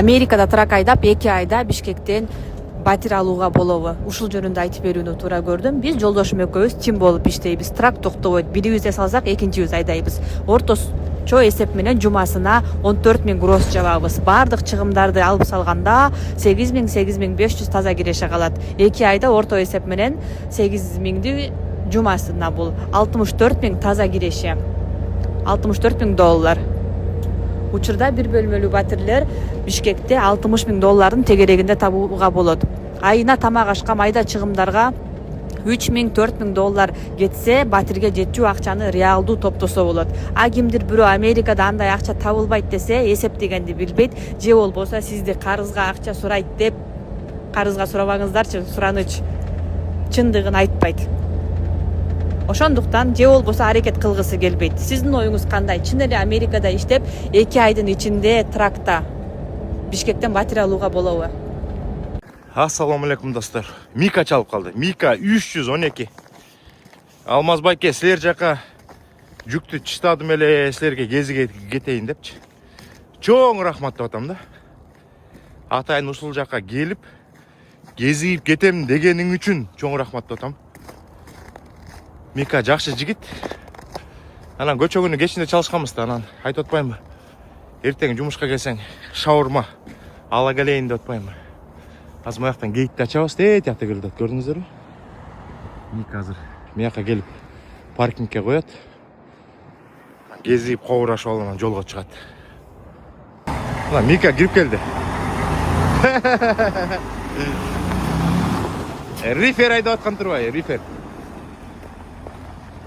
Америкада трак айдап 2 айда Бишкектен батир алууга болобу? Ушул жөнүндө айтып берүүнү туура көрдүм. Биз жолдошум экөөбүз тим болуп иштейбиз. Трак токтобойт. Бирибизде салсак, экинчибиз айдайбыз. Орточо эсеп менен жумасына 14 000 гроз жабабыз. Бардык чыгымдарды алып салганда 8 000 500 таза киреше калат. 2 айда орто эсеп менен 8 000 жумасына бул 64 000 таза киреше. 64 000 доллар. Учурда бир бөлмөлүү батирлер Бишкекте 60 000 доллардын тегерегинде табууга болот. Айына тамак ашка, майда чыгымдарга 3 000 4 000 доллар кетсе, батирге жетчү акчаны реалдуу топтосо болот. А кимдир бирөө Америкада андай акча табылбайт десе, эсептегенди билбейт, же болбосо сизди карызга акча сурайт деп карызга сурабаңыздарчы, сураныч чындыгын айтпайт. Ошондуктан же болбосо аракет кылгысы келбейт. Сиздин оюңуз кандай? Чын эле Америкада иштеп 2 айдын ичинде тракта Бишкектен батир алууга болобу? Ассаламу алейкум достор. Мика чалып калды. Мика 312. Алмаз байке, силер жака жүктү чыштадым эле, силерге кезиге кетейин депчи. Чоң рахмат деп атам да. Атайын ушул жака келип, кезигип кетем дегениң үчүн чоң рахмат деп атам. Мика жакшы жигит. Анан көчө күнү кечинде чалышканбыз да, анан айтып атпаймынбы? Эртең жумушка келсең, шаурма ала келейин деп атпаймынбы? Азыр маяктан гейтти ачабыз, тиякта келет, көрдүңүздөрбү? Мика азыр мияка келип паркингке коет. Кезип кобурашып алып анан жолго чыгат. Мына Мика кирип келди. Рифер айдап аткан турбайбы?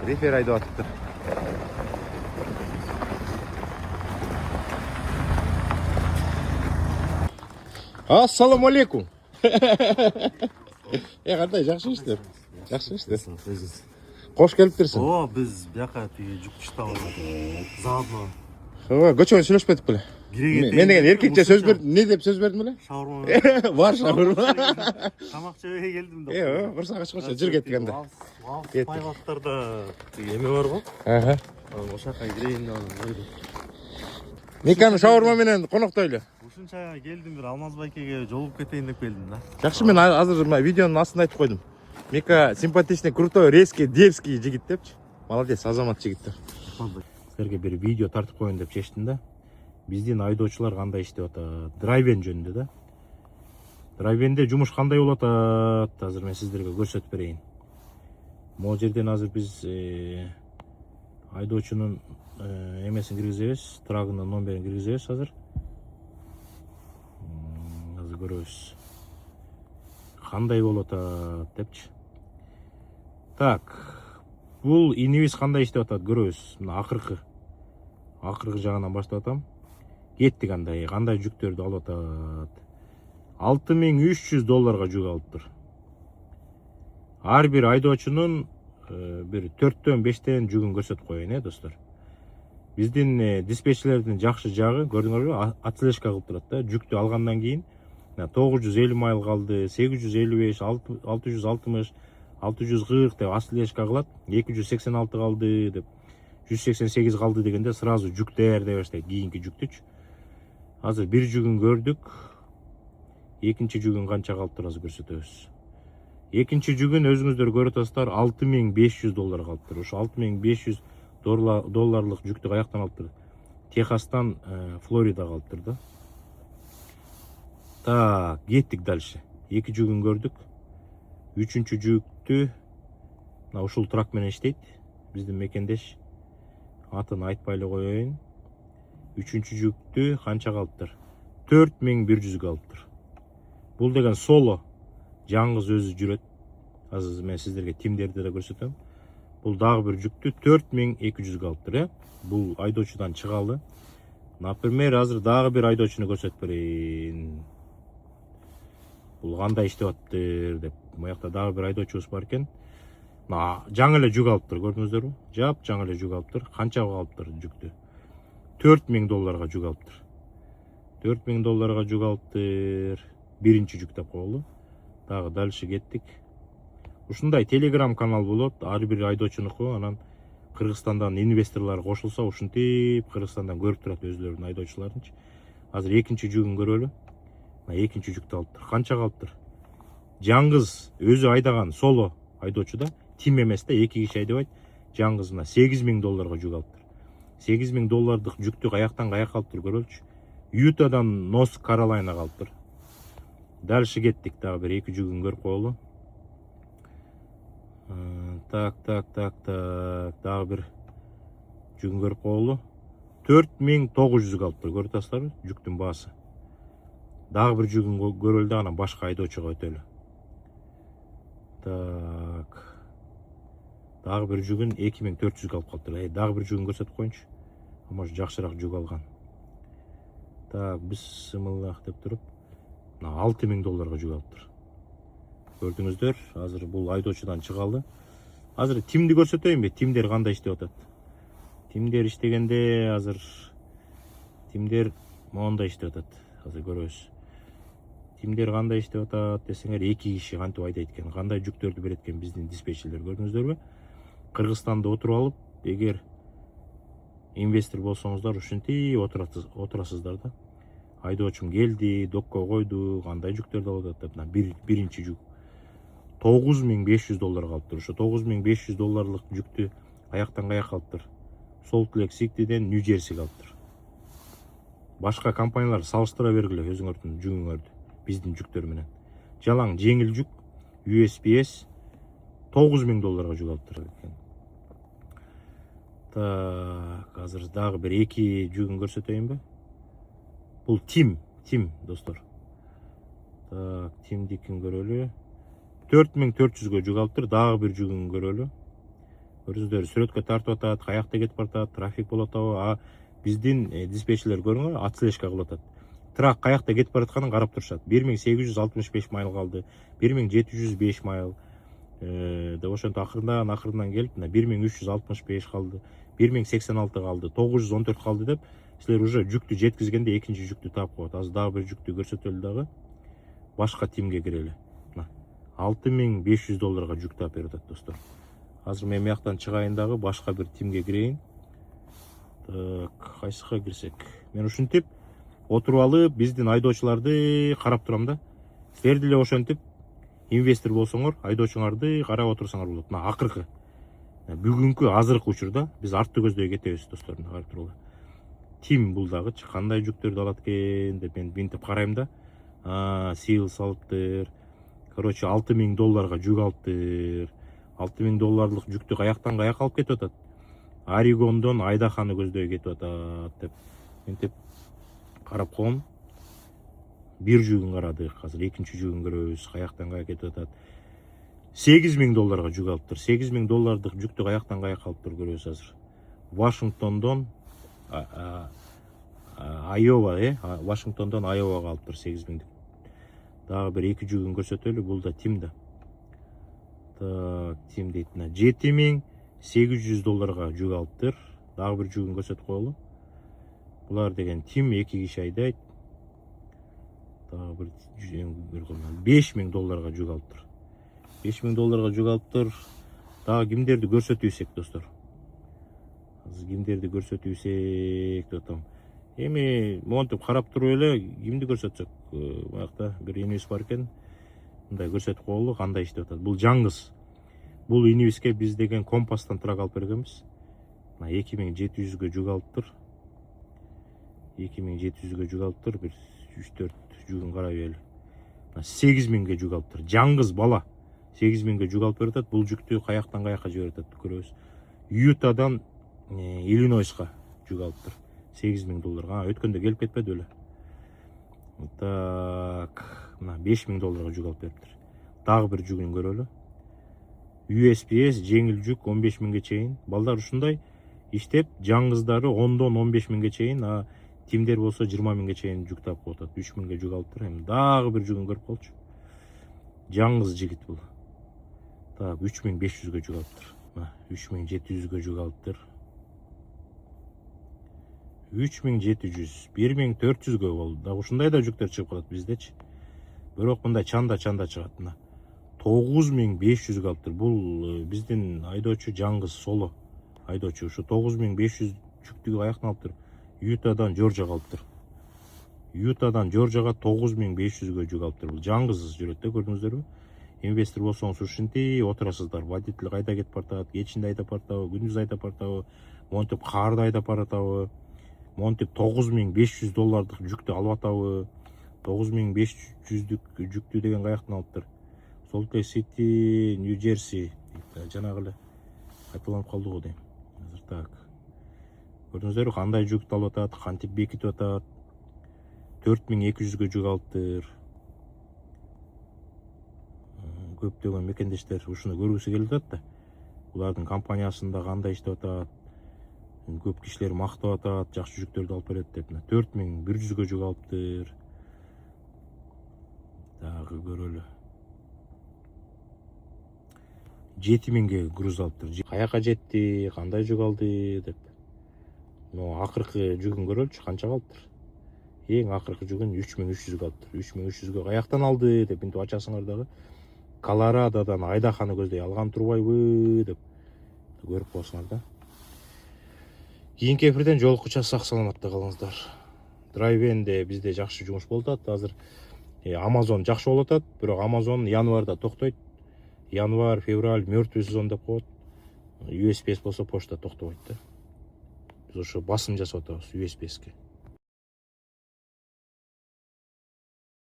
Рифер айдап атыптыр. Ассаламу алейкум. Кандай жакшымысыздар? Жакшымысыздар? Кош келиптирсиң. О, биз бияка тиги жүк таштап алдык. Заодно. Көчөгө сүйлөшпөдүк беле? Мен деген эркекче сөз бердим. Не деп сөз бердим беле? Шаурма. Бар шаурма. Тамак жебей келдим да. Bir sağa çıkmışsa cır gettik anda. Пайлаттарда эме бар го. Ошака кирейин деп койдум. Миканы шаурма менен коноктойлу. Ушунча келдим, бир Алмаз байкеге жолугуп кетейин деп келдим да. Жакшы, мен азыр видеонун астында айтып койдум. Мика симпатичный, крутой, резкий, дерзкий жигит депчи. Молодец, азамат жигиттер. Силерге бир видео тартып коеюн деп чечтим да. Биздин айдоочулар кандай иштеп атат? Драйвен жөнүндө да. Драйвенде жумуш кандай болот атат? Азыр мен сиздерге көрсөтүп берейин. Могу жерден азыр биз айдоочунун эмесин киргизебиз, трагынын номерин киргизебиз азыр. Азыр көрөбүз. Кандай болот атат депчи. Так. Бул инибиз кандай иштеп атат көрөбүз. Мына акыркы жагынан баштап атам. Кеттик кандай жүктөрдү алып атат. 6300 долларга жүк алыптыр. Ар бир айдоочунун бир 4-төн 5тен жүгүн көрсөтүп коеюн, достор. Биздин диспетчерлердин жакшы жагы, көрдүңөрбү, отслежка кылып турат да. Жүктү алгандан кийин 950 майл калды, 855, 660, 640 деп отслежка кылат. 286 калды деп, 188 калды дегенде сразу жүк даярдай баштайт, кийинки жүктүчү. Азыр бир жүгүн көрдүк. Экинчи жүгүн канча калыптыр азыр көрсөтөбүз. Экинчи жүгүн өзүңүздөр көрүп атасыздар, 6500 доллар калыптыр. Ошо 6500 долларлык жүктү каяктан алыптыр? Техастан Флорида калыптыр да. Так, кеттик дальше. 2 жүгүн көрдүк. Үчүнчү жүктү мына ушул трак менен иштейт. Биздин мекендеш. Атын айтпай эле коеюн. Үчүнчү жүктү канча калыптыр? 4100 калыптыр. Бул деген соло, жаңгыз өзү жүрөт. Азыр мен сиздерге тимдерди да көрсөтөм. Бул дагы бир жүктү 4200 калыптыр, Бул айдоочудан чыгалы. Например, азыр дагы бир айдоочуну көрсөтүп берейин. Бул кандай иштеп атыптыр деп. Буякта дагы бир айдоочубуз бар экен. Жаңы эле жүк алыптыр, көрдүңүздөрбү? Жаңы эле жүк алыптыр. Канча калыптыр жүктү? 4000 долларга жүк алыптыр. 4000 долларга жүк алыптыр. Биринчи жүк деп коелу. Дагы дальше кеттик. Ушундай телеграм канал болот. Ар бир айдоочунуку, анан Кыргызстандан инвесторлор кошулса, ушинтип Кыргызстандан көрүп турат өзлөрүнүн айдоочуларын. Азыр экинчи жүгүн көрөлү. экинчи жүктү алыптыр. Канча калыптыр? Жаңгыз өзү айдаган соло айдоочу да, тим эмес да, 2 киши айдабайт. Жаңгыз мына $8.000 жүк алыптыр. $8.000 жүктү каяктан каяка алыптыр көрөлүчү. Ютадан Норс Каролайна калыптыр. Дальше кеттик, дагы бир 2 жүгүн көрүп коелу. Так. Дагы бир жүгүн көрүп коелу. $4.900 калыптыр. Көрүп атасыздарбы? Жүктүн баасы. Дагы бир жүгүн көрөлү да, анан башка айдоочуга өтөлү. Так. Дагы бир жүгүн 2.400 калып калыптыр. Дагы бир жүгүн көрсөтүп коеюнчу. Может жакшыраак жүк алган. Так, бисмиллах деп туруп, $6.000 жүк алыптыр. Көрдүңүздөр, азыр бул айдоочудан чыгалы. Азыр тимди көрсөтөйүнбү? Тимдер кандай иштеп атат? Тимдер иштегенде азыр тимдер моундай иштеп атат. Азыр көрөбүз. Тимдер кандай иштеп атат десеңер, 2 киши кантип айдайт экен, кандай жүктөрдү берет экен биздин диспетчерлер, көрдүңүздөрбү? Кыргызстанда отуруп алып, эгер инвестор болсоңуздар ушинтип отурасыздар да. Айдоочум келди, докко койду, кандай жүктөрдү алып атат деп. Биринчи жүк $9.500 калыптыр. Ошо $9.500 жүктү каяктан каяка калыптыр? Солт Лейк Ситиден Нью-Джерси калыптыр. Башка компаниялар салыштыра бергиле өзүңөрдүн жүгүңөрдү биздин жүктөр менен. Жалаң жеңил жүк USPS $9.000 жүк алыптыр экен. Так, азыр дагы бир 2 жүгүн көрсөтөйүнбү? Бул тим достор. Так, тимдикин көрөлү. $4.400 жүк алыптыр. Дагы бир жүгүн көрөлү. Көрүңүздөр, сүрөткө тартып атат, каякта кетип баратат, трафик болуп атабы? Биздин диспетчерлер көрүңөр, отслежка кылып атат. Трак каякта кетип баратканын карап турушат. 1865 майл калды, 1705 майл. Деп ошентип акырындан келип, 1365 калды, 1086 калды, 914 калды деп, силер уже жүктү жеткизгенде экинчи жүктү таап коет. Азыр дагы бир жүктү көрсөтөлү дагы. Башка тимге кирели. $6.500 жүк таап берип атат достор. Азыр мен мияктан чыгайын дагы, башка бир тимге кирейин. Так, кайсыга кирсек? Мен ушинтип отуруп алып, биздин айдоочуларды карап турам да. Силер деле ошентип инвестор болсоңор, айдоочуңарды карап отурсаңар болот. Акыркы бүгүнкү азыркы учурда биз артты көздөй кетебиз достор. Карап турула. Тим бул дагычы кандай жүктөрдү алат экен деп мен бинтип карайм да. Сил салыптыр. Короче, $6.000 жүк алыптыр. $6.000 жүктү каяктан каяка алып кетип атат? Орегондон Айдаханы көздөй кетип атат деп мынтип карап коем. Бир жүгүн карадык, азыр экинчи жүгүн көрөбүз, каяктан каяка кетип атат. $8.000 жүк алыптыр. $8.000 жүктү каяктан каяка алыптыр көрөбүз азыр. Вашингтондон Айова, Вашингтондон Айовага алыптыр 8.000. Дагы бир 2 жүгүн көрсөтөлү, бул да тим да. Так, тим дейт. $7.800 жүк алыптыр. Дагы бир жүгүн көрсөтүп коелу. Булар деген тим 2 киши айдайт. Дагы бир $5.000 жүк алыптыр. $5.000 жүк алыптыр. Дагы кимдерди көрсөтүүсек достор? Азыр кимдерди көрсөтүүсек деп атам. Эми монтип карап туруп эле кимди көрсөтсөк? Баягы бир инвис бар экен. Мындай көрсөтүп коелу, кандай иштеп атат. Бул жаңгыз. Бул инвиске биз деген Компастан трак алып бергенбиз. 2700 жүк алыптыр. 2700 жүк алыптыр. Бир 3-4 жүгүн карай бели. 8000 жүк алыптыр. Жаңгыз бала 8000 жүк алып берет. Бул жүктү каяктан каяка жиберет көрөбүз. Ютадан Иллинойска жүк алыптыр. $8.000. Өткөндө келип кетпеди беле. Так, мына $5.000 жүк алып бериптир. Дагы бир жүгүн көрөлү. USPS жеңил жүк 15.000 чейин. Балдар ушундай иштеп, жаңгыздары 10-дон 15.000 чейин, тимдер болсо 20.000 чейин жүк таап коет. 3.000 жүк алыптыр. Эми дагы бир жүгүн көрүп калчу. Жаңгыз жигит бул. Так, 3.500 жүк алыптыр. 3.700 жүк алыптыр. 3.700, 1.400 болду. Да ушундай да жүктөр чыгып калат биздечи. Бирок мындай чанда чыгат. 9.500 алыптыр. Бул биздин айдоочу жаңгыз соло айдоочу. Ушу 9.500 жүктү каяктан алыптыр? Ютадан Жоржияга алыптыр. Ютадан Жоржияга 9500гө жүк алыптыр. Бул жаңгыз жүрөт да, көрдүңүздөрбү? Инвестор болсоңуз ушинтип отурасыздар. Водитель кайда кетип баратабы, кечинде айдап баратабы, күндүз айдап баратабы, монтип карда айдап баратабы, монтип $9500 жүктү алып атабы. 9500 жүктү деген каяктан алыптыр? Солт-Лейк Сити, Нью-Джерси. Жанагы эле кайталанып калды го дейм. Азыр так. Көрдүңүздөрбү кандай жүктү алып атат, кантип бекитип атат. 4200гө жүк алыптыр. Көптөгөн мекендештер ушуну көргүсү келип атат да. Булардын компаниясында кандай иштеп атат. Көп кишилер мактап атат, жакшы жүктөрдү алып берет деп. 4100гө жүк алыптыр. Дагы көрөлү. 7000ге груз алыптыр. Каяка жетти, кандай жүк алды деп. Акыркы жүгүн көрөлүчү, канча калыптыр? Эң акыркы жүгүн 3300гө алыптыр. 3300гө каяктан алды деп интип ачасыңар дагы. Колорадодан Айдаханы көздөй алган турбайбы деп көрүп коесуңар да. Кийинки эфирден жолуккуча сак саламатта калыңыздар. Драйвенде бизде жакшы жумуш болуп атат. Азыр Amazon жакшы болуп атат, бирок Amazon январда токтойт. Январь, февраль мертвый сезон деп коет. USPS болсо почта токтобойт да. Biz ошо басым жасап атабыз USPS'ке.